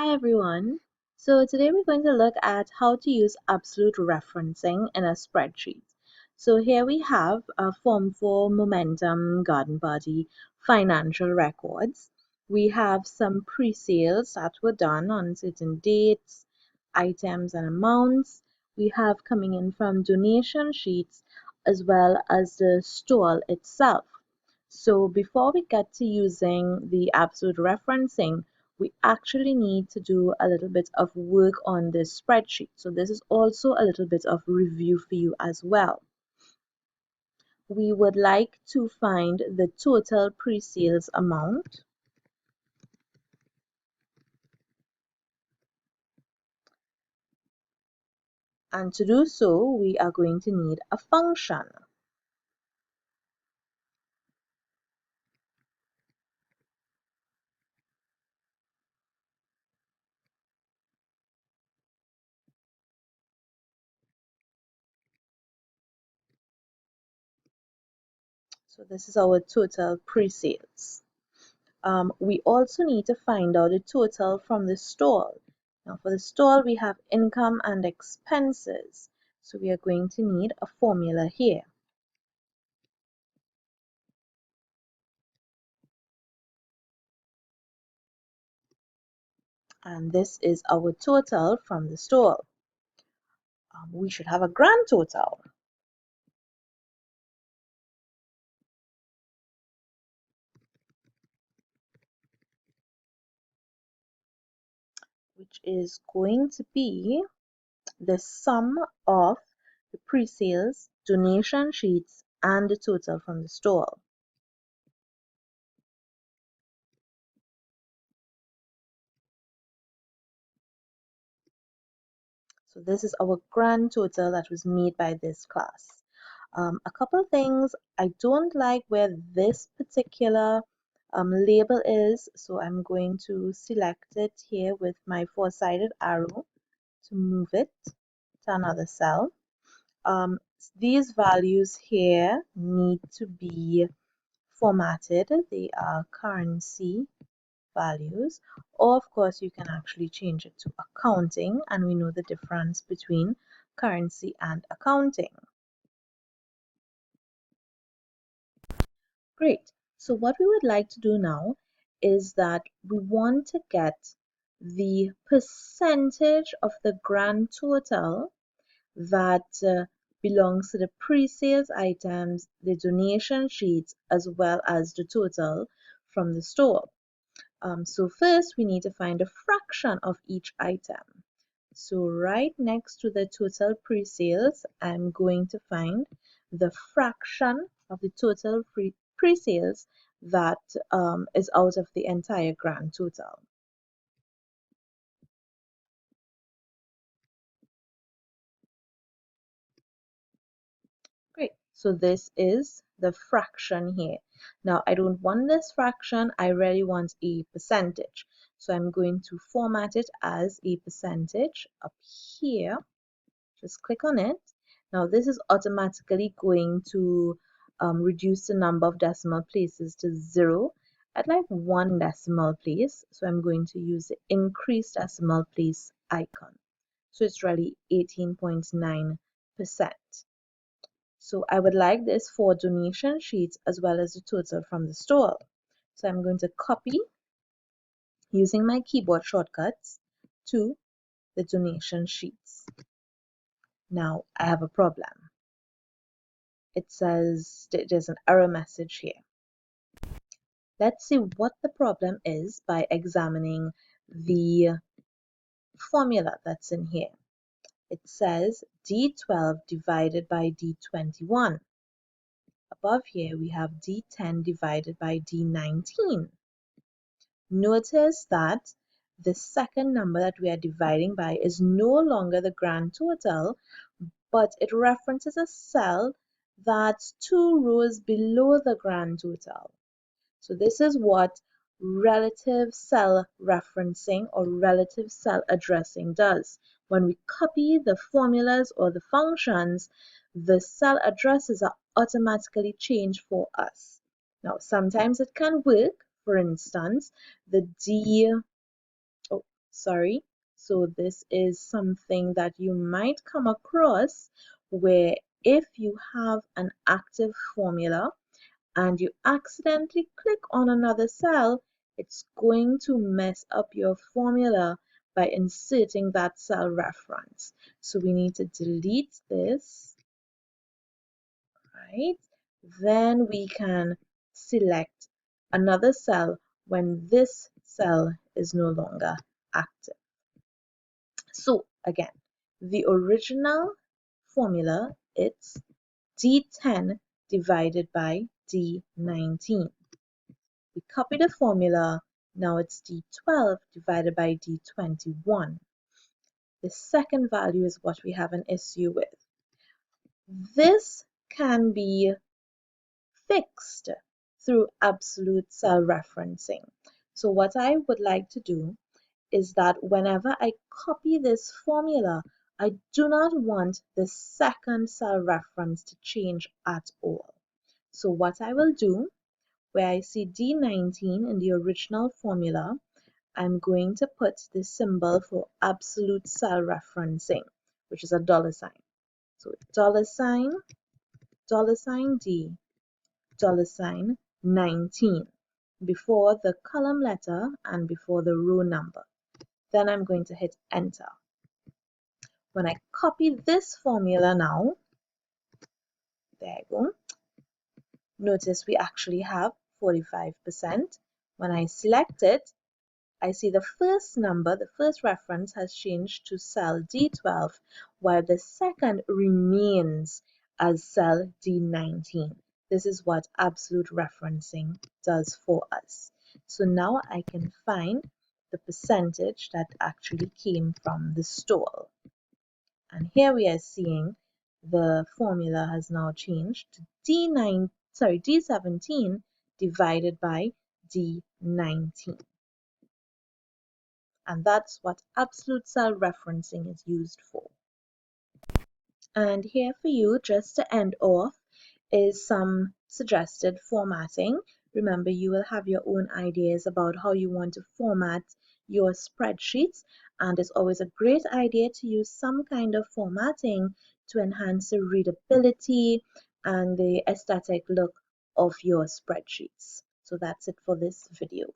Hi everyone. So today we're going to look at how to use absolute referencing in a spreadsheet. So here we have a form for momentum, garden party, financial records. We have some pre-sales that were done on certain dates, items and amounts. We have coming in from donation sheets as well as the stall itself. So before we get to using the absolute referencing, we actually need to do a little bit of work on this spreadsheet. So this is also a little bit of review for you as well. We would like to find the total pre-sales amount. And to do so, we are going to need a function. So this is our total pre-sales. We also need to find out the total from the stall. Now for the stall, we have income and expenses. So we are going to need a formula here. And this is our total from the stall. We should have a grand total, which is going to be the sum of the pre-sales, donation sheets, and the total from the stall. So this is our grand total that was made by this class. A couple things, I don't like where this particular label is, so I'm going to select it here with my four-sided arrow to move it to another cell. These values here need to be formatted. They are currency values, or of course you can actually change it to accounting, and we know the difference between currency and accounting. Great. So what we would like to do now is that we want to get the percentage of the grand total that belongs to the pre-sales items, the donation sheets, as well as the total from the store. So first we need to find a fraction of each item. So right next to the total pre-sales, I'm going to find the fraction of the total pre-sales that is out of the entire grand total. Great. So this is the fraction here. Now I don't want this fraction, I really want a percentage. So I'm going to format it as a percentage up here. Just click on it. Now this is automatically going to reduce the number of decimal places to 0. I'd like one decimal place, so I'm going to use the increase decimal place icon. So it's really 18.9%. So I would like this for donation sheets as well as the total from the store. So I'm going to copy using my keyboard shortcuts to the donation sheets. Now I have a problem. It says there's an error message here. Let's see what the problem is by examining the formula that's in here. It says D12 divided by D21. Above here we have D10 divided by D19. Notice that the second number that we are dividing by is no longer the grand total, but it references a cell that's 2 rows below the grand total. So this is what relative cell referencing or relative cell addressing does. When we copy the formulas or the functions, the cell addresses are automatically changed for us. Now, sometimes it can work. For instance, the D, oh, Sorry. So this is something that you might come across where if you have an active formula and you accidentally click on another cell, it's going to mess up your formula by inserting that cell reference. So we need to delete this, right? Then we can select another cell when this cell is no longer active. So again, the original formula, it's D10 divided by D19. We copy the formula, now it's D12 divided by D21. The second value is what we have an issue with. This can be fixed through absolute cell referencing. So what I would like to do is that whenever I copy this formula, I do not want the second cell reference to change at all. So what I will do, where I see D19 in the original formula, I'm going to put the symbol for absolute cell referencing, which is a dollar sign. So dollar sign D, dollar sign 19 before the column letter and before the row number. Then I'm going to hit enter. When I copy this formula now, there I go. Notice we actually have 45%. When I select it, I see the first number, the first reference has changed to cell D12, while the second remains as cell D19. This is what absolute referencing does for us. So now I can find the percentage that actually came from the stall. And here we are seeing the formula has now changed to D17 divided by D19. And that's what absolute cell referencing is used for. And here for you, just to end off, is some suggested formatting. Remember, you will have your own ideas about how you want to format your spreadsheets, and it's always a great idea to use some kind of formatting to enhance the readability and the aesthetic look of your spreadsheets. So that's it for this video.